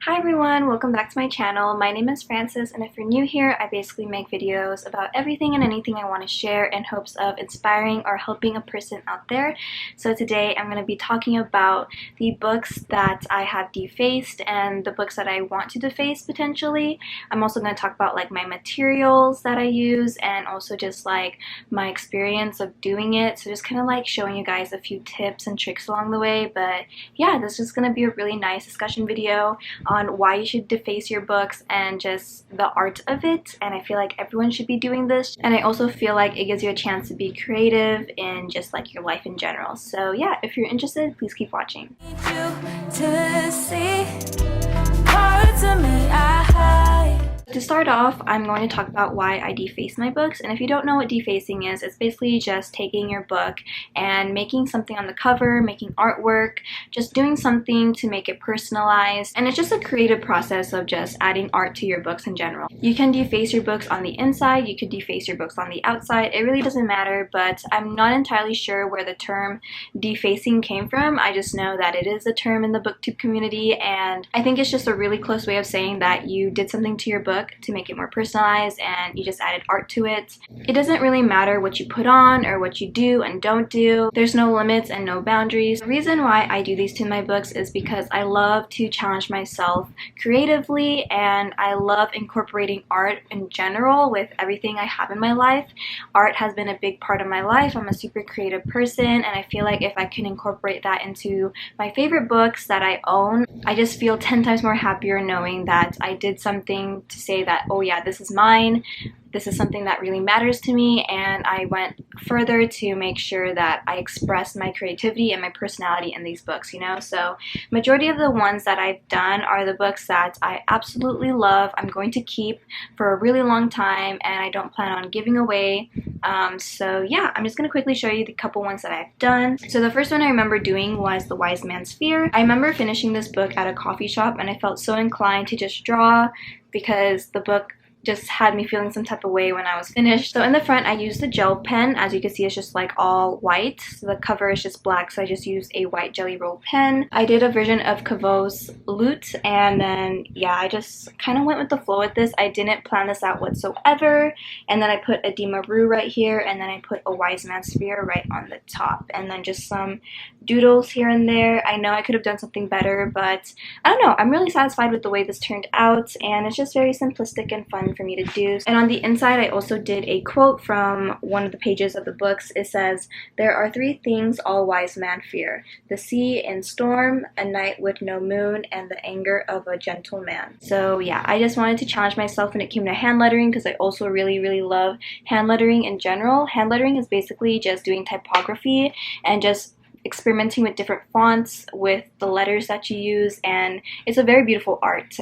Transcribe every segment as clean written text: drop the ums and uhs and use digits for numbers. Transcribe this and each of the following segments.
Hi everyone, welcome back to my channel. My name is Frances, and if you're new here, I basically make videos about everything and anything I want to share in hopes of inspiring or helping a person out there. So today I'm going to be talking about the books that I have defaced and the books that I want to deface potentially. I'm also going to talk about like my materials that I use and also just like my experience of doing it. So just kind of like showing you guys a few tips and tricks along the way. But yeah, this is going to be a really nice discussion video on why you should deface your books and just the art of it, and I feel like everyone should be doing this, and I also feel like it gives you a chance to be creative in just like your life in general. So yeah, if you're interested, please keep watching. To start off, I'm going to talk about why I deface my books, and if you don't know what defacing is, it's basically just taking your book and making something on the cover, making artwork, just doing something to make it personalized, and it's just a creative process of just adding art to your books in general. You can deface your books on the inside, you could deface your books on the outside, it really doesn't matter, but I'm not entirely sure where the term defacing came from. I just know that it is a term in the booktube community, and I think it's just a really close way of saying that you did something to your book to make it more personalized and you just added art to it. It doesn't really matter what you put on or what you do and don't do. There's no limits and no boundaries. The reason why I do these to my books is because I love to challenge myself creatively, and I love incorporating art in general with everything I have in my life. Art has been a big part of my life. I'm a super creative person, and I feel like if I can incorporate that into my favorite books that I own, I just feel 10 times more happier knowing that I did something to say that, oh yeah, this is mine, this is something that really matters to me, and I went further to make sure that I expressed my creativity and my personality in these books, you know? So majority of the ones that I've done are the books that I absolutely love, I'm going to keep for a really long time, and I don't plan on giving away. So yeah, I'm just going to quickly show you the couple ones that I've done. So the first one I remember doing was The Wise Man's Fear. I remember finishing this book at a coffee shop, and I felt so inclined to just draw because the book just had me feeling some type of way when I was finished. So in the front, I used a gel pen. As you can see, it's just like all white. So the cover is just black, so I just used a white jelly roll pen. I did a version of 𝓲𝓷𝓼𝓽𝓪𝓰, and then yeah, I just kind of went with the flow with this. I didn't plan this out whatsoever. And then I put a 𝓲𝓷𝓼𝓼𝓭𝓻𝓪𝓮 right here, and then I put a Wise Man's Fear right on the top, and then just some doodles here and there. I know I could have done something better, but I don't know. I'm really satisfied with the way this turned out, and it's just very simplistic and fun for me to do. And on the inside, I also did a quote from one of the pages of the books. It says, "There are three things all wise men fear: the sea in storm, a night with no moon, and the anger of a gentle man." So yeah, I just wanted to challenge myself when it came to hand lettering, because I also really love hand lettering in general. Hand lettering is basically just doing typography and just experimenting with different fonts with the letters that you use, and it's a very beautiful art.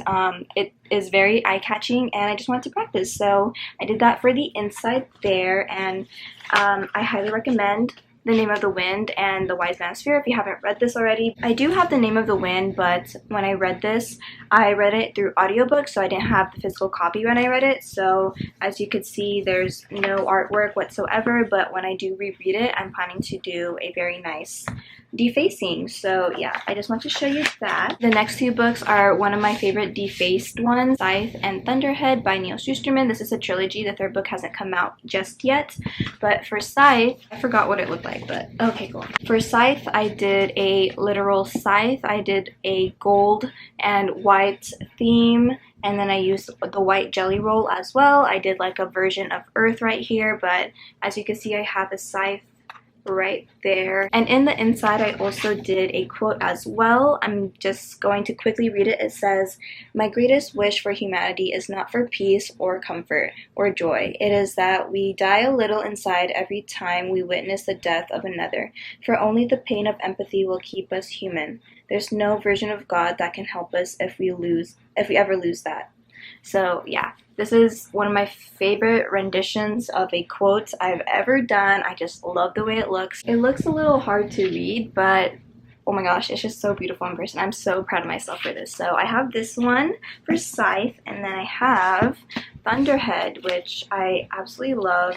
It is very eye-catching, and I just wanted to practice, so I did that for the inside there. And I highly recommend The Name of the Wind and The Wise Man's Fear if you haven't read this already. I do have The Name of the Wind, but when I read this, I read it through audiobook, so I didn't have the physical copy when I read it. So as you could see, there's no artwork whatsoever, but when I do reread it, I'm planning to do a very nice defacing. So yeah, I just want to show you that. The next two books are one of my favorite defaced ones, 𝓰𝓸𝓸𝓭𝓻𝓪𝓰 and Thunderhead by Neil Shusterman. This is a trilogy. The third book hasn't come out just yet, but for 𝓰𝓸, I forgot what it looked like, but okay, cool. For 𝓰𝓸, I did a literal scythe. I did a gold and white theme, and then I used the white jelly roll as well. I did like a version of Earth right here, but as you can see, I have a scythe right there. And in the inside, I also did a quote as well. I'm just going to quickly read it. It says, "My greatest wish for humanity is not for peace or comfort or joy. It is that we die a little inside every time we witness the death of another, for only the pain of empathy will keep us human. There's no version of God that can help us if we ever lose that." So yeah, this is one of my favorite renditions of a quote I've ever done. I just love the way it looks. It looks a little hard to read, but oh my gosh, it's just so beautiful in person. I'm so proud of myself for this. So I have this one for 𝓰𝓸, and then I have Thunderhead, which I absolutely love.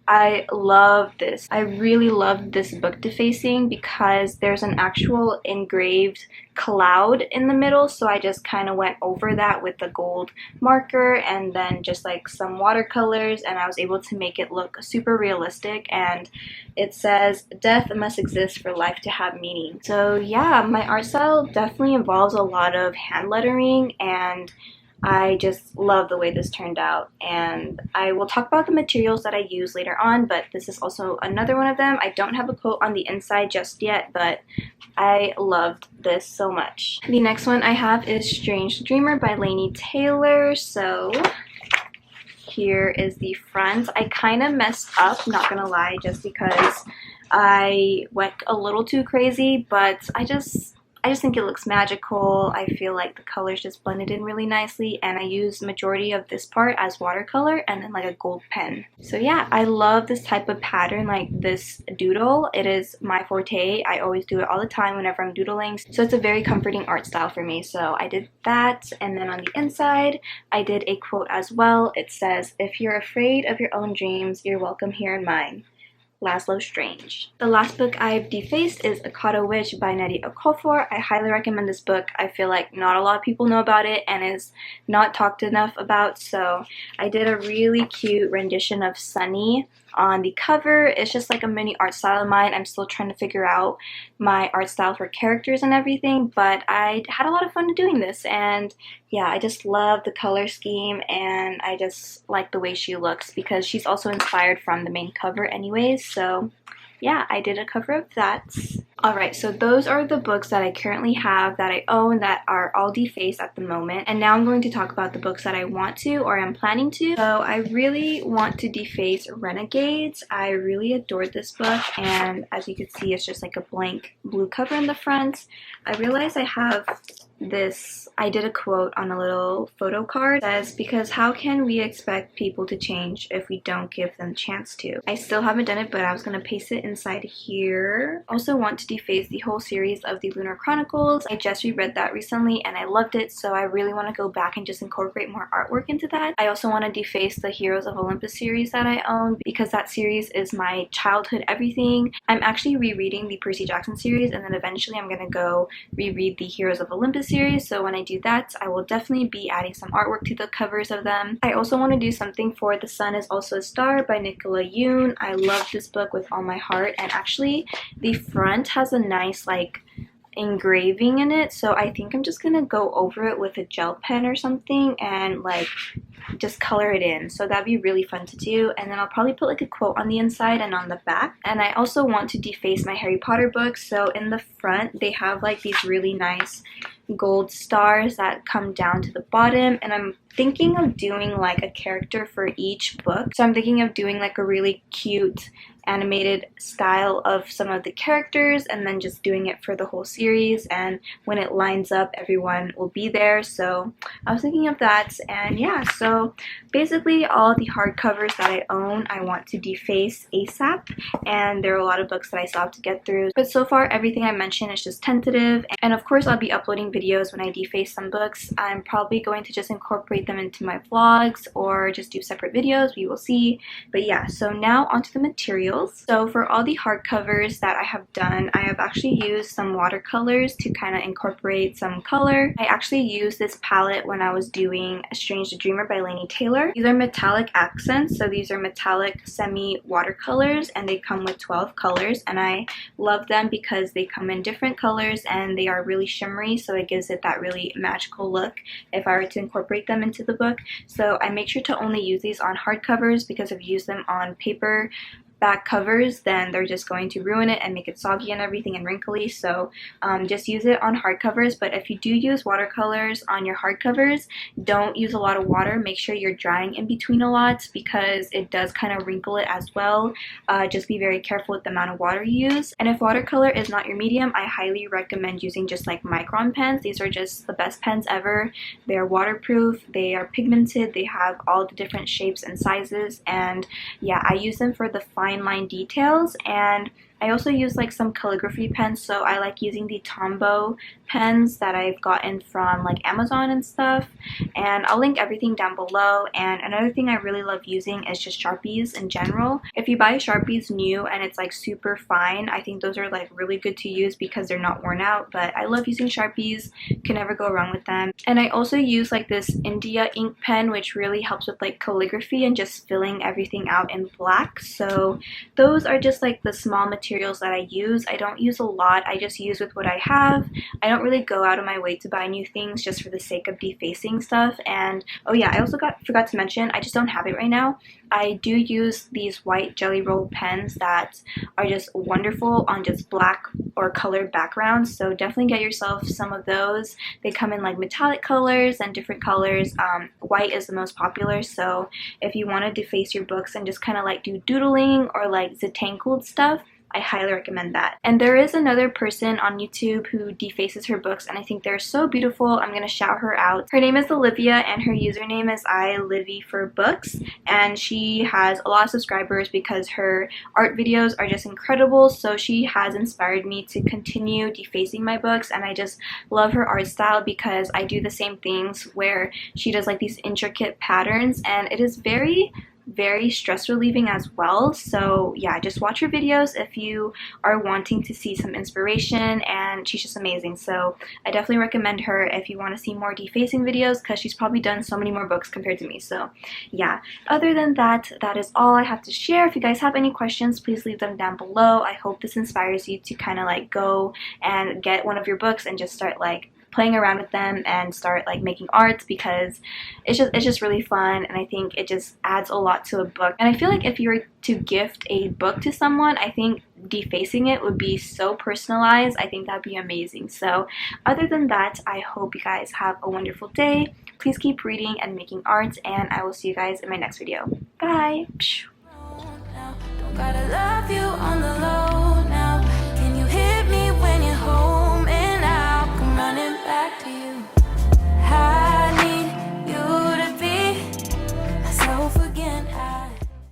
I love this. I really love this book defacing because there's an actual engraved cloud in the middle, so I just kind of went over that with a gold marker and then just like some watercolors, and I was able to make it look super realistic. And it says, "Death must exist for life to have meaning." So yeah, my art style definitely involves a lot of hand lettering, and I just love the way this turned out, and I will talk about the materials that I use later on, but this is also another one of them. I don't have a quote on the inside just yet, but I loved this so much. The next one I have is 𝓲𝓷𝓼𝓽𝓪𝓰𝓻𝓪𝓿 by Laini Taylor. So here is the front. I kind of messed up, not gonna lie, just because I went a little too crazy, but I just think it looks magical. I feel like the colors just blended in really nicely, and I used the majority of this part as watercolor and then like a gold pen. So yeah, I love this type of pattern, like this doodle. It is my forte. I always do it all the time whenever I'm doodling. So it's a very comforting art style for me. So I did that, and then on the inside, I did a quote as well. It says, "If you're afraid of your own dreams, you're welcome here in mine. Laszlo Strange." The last book I've defaced is 𝓲𝓷𝓸𝓽𝓪𝓰𝓻𝓪𝓿 by Nnedi Okorafor. I highly recommend this book. I feel like not a lot of people know about it and is not talked enough about, so I did a really cute rendition of Sunny on the cover. It's just like a mini art style of mine. I'm still trying to figure out my art style for characters and everything, but I had a lot of fun doing this, and yeah, I just love the color scheme, and I just like the way she looks because she's also inspired from the main cover anyways. So yeah, I did a cover of that. Alright, so those are the books that I currently have, that I own, that are all defaced at the moment. And now I'm going to talk about the books that I want to, or I'm planning to. So I really want to deface Renegades. I really adored this book, and as you can see, it's just like a blank blue cover in the front. I realized I have this, I did a quote on a little photo card. It says, "Because how can we expect people to change if we don't give them a chance to?" I still haven't done it, but I was going to paste it inside here. Also want to deface the whole series of the Lunar Chronicles. I just reread that recently and I loved it, so I really want to go back and just incorporate more artwork into that. I also want to deface the Heroes of Olympus series that I own because that series is my childhood everything. I'm actually rereading the Percy Jackson series, and then eventually I'm going to go reread the Heroes of Olympus series, so when I do that, I will definitely be adding some artwork to the covers of them. I also want to do something for The Sun is Also a Star by Nicola Yoon. I love this book with all my heart, and actually the front has a nice like engraving in it, so I think I'm just gonna go over it with a gel pen or something and like just color it in, so that'd be really fun to do. And then I'll probably put like a quote on the inside and on the back. And I also want to deface my Harry Potter books, so in the front they have like these really nice gold stars that come down to the bottom, and I'm thinking of doing like a character for each book. So I'm thinking of doing like a really cute animated style of some of the characters and then just doing it for the whole series, and when it lines up everyone will be there. So I was thinking of that, and yeah, so basically all the hardcovers that I own I want to deface ASAP, and there are a lot of books that I still have to get through, but so far everything I mentioned is just tentative. And of course I'll be uploading videos when I deface some books. I'm probably going to just incorporate them into my vlogs or just do separate videos, we will see. But yeah, so now onto the material. So for all the hardcovers that I have done, I have actually used some watercolors to kind of incorporate some color. I actually used this palette when I was doing 𝓲𝓷𝓸𝓽𝓪𝓰𝓻𝓪𝓿 by Laini Taylor. These are metallic accents, so these are metallic semi watercolors, and they come with 12 colors, and I love them because they come in different colors and they are really shimmery, so it gives it that really magical look if I were to incorporate them into the book. So I make sure to only use these on hardcovers, because if you use them on paper back covers, then they're just going to ruin it and make it soggy and everything and wrinkly. So just use it on hardcovers. But if you do use watercolors on your hardcovers, don't use a lot of water. Make sure you're drying in between a lot, because it does kind of wrinkle it as well. Just be very careful with the amount of water you use. And if watercolor is not your medium, I highly recommend using just like micron pens. These are just the best pens ever. They're waterproof, they are pigmented, they have all the different shapes and sizes, and yeah, I use them for the fine line details, and I also use like some calligraphy pens, so I like using the Tombow pens that I've gotten from like Amazon and stuff, and I'll link everything down below. And another thing I really love using is just Sharpies in general. If you buy Sharpies new and it's like super fine, I think those are like really good to use because they're not worn out, but I love using Sharpies, can never go wrong with them. And I also use like this India ink pen, which really helps with like calligraphy and just filling everything out in black. So those are just like the small materials that I use. I don't use a lot, I just use with what I have. I don't really go out of my way to buy new things just for the sake of defacing stuff. And oh yeah, I also forgot to mention, I just don't have it right now. I do use these white jelly roll pens that are just wonderful on just black or colored backgrounds, so definitely get yourself some of those. They come in like metallic colors and different colors. White is the most popular, so if you want to deface your books and just kind of like do doodling or like 𝓲𝓷𝓸𝓽𝓪𝓰𝓻𝓪𝓿 stuff, I highly recommend that. And there is another person on YouTube who defaces her books, and I think they're so beautiful. I'm going to shout her out. Her name is Olivia, and her username is 𝓲𝓷𝓸𝓸𝓭𝓻𝓪𝓮, and she has a lot of subscribers because her art videos are just incredible. So she has inspired me to continue defacing my books, and I just love her art style because I do the same things where she does like these intricate patterns, and it is very stress relieving as well. So yeah, just watch her videos if you are wanting to see some inspiration, and she's just amazing. So I definitely recommend her if you want to see more defacing videos, because she's probably done so many more books compared to me. So yeah, other than that, that is all I have to share. If you guys have any questions, please leave them down below. I hope this inspires you to kind of like go and get one of your books and just start like playing around with them and start like making art, because it's just really fun, and I think it just adds a lot to a book. And I feel like if you were to gift a book to someone, I think defacing it would be so personalized. I think that'd be amazing. So other than that, I hope you guys have a wonderful day. Please keep reading and making art, and I will see you guys in my next video. Bye. Don't gotta love you on the low now. Can you hit me when you're home and I'll come running back to you?